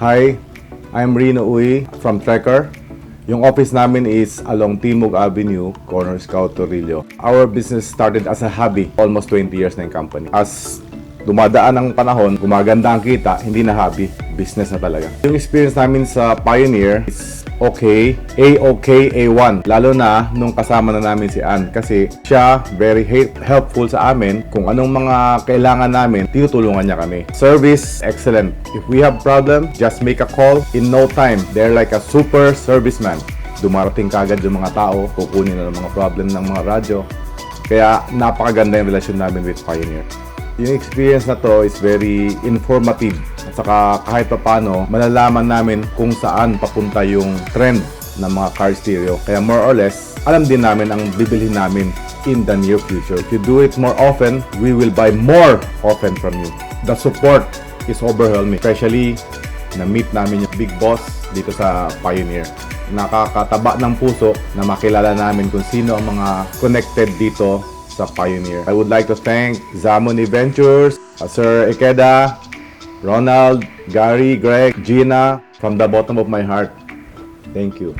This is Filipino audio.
Hi, I'm Rino Uy from Trekker. Yung office namin is along Timog Avenue, corner Scout Torillo. Our business started as a hobby, almost 20 years na yung company. As dumadaan ang panahon, gumaganda ang kita, hindi na hobby, business na talaga. Yung experience namin sa Pioneer is okay, A1. Lalo na nung kasama na namin si Ann kasi siya very helpful sa amin. Kung anong mga kailangan namin, tinutulungan niya kami. Service, excellent. If we have problem, just make a call. In no time, they're like a super serviceman. Dumarating kagad yung mga tao, kukunin na ng mga problem ng mga radyo. Kaya napakaganda yung relasyon namin with Pioneer. Yung experience na to is very informative at saka kahit pa paano malalaman namin kung saan papunta yung trend ng mga car stereo. Kaya more or less, alam din namin ang bibilhin namin in the near future. If you do it more often, we will buy more often from you. The support is overwhelming. Especially, na-meet namin yung big boss dito sa Pioneer. Nakakataba ng puso na makilala namin kung sino ang mga connected dito sa Pioneer. I would like to thank Zamoni Ventures, Sir Ikeda, Ronald, Gary, Greg, Gina, from the bottom of my heart. Thank you.